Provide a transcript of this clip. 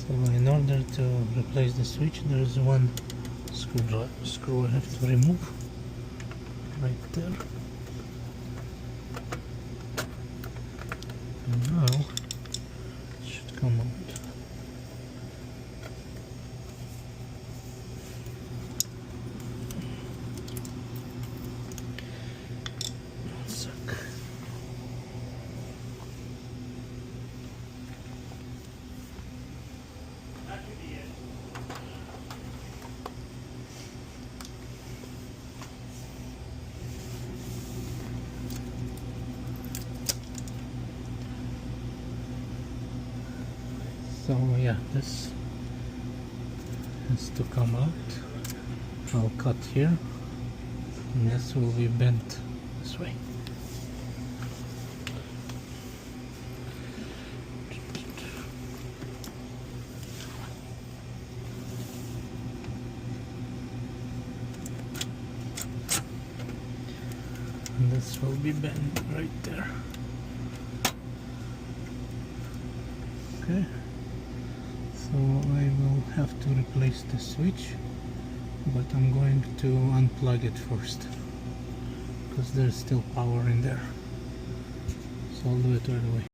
So in order to replace the switch, there is one screw I have to remove right there. And now it should come out. One sec. So yeah, this has to come out. I'll cut here, and this will be bent this way. And this will be bent right there. Okay. So I will have to replace the switch, but I'm going to unplug it first because there's still power in there. So I'll do it right away.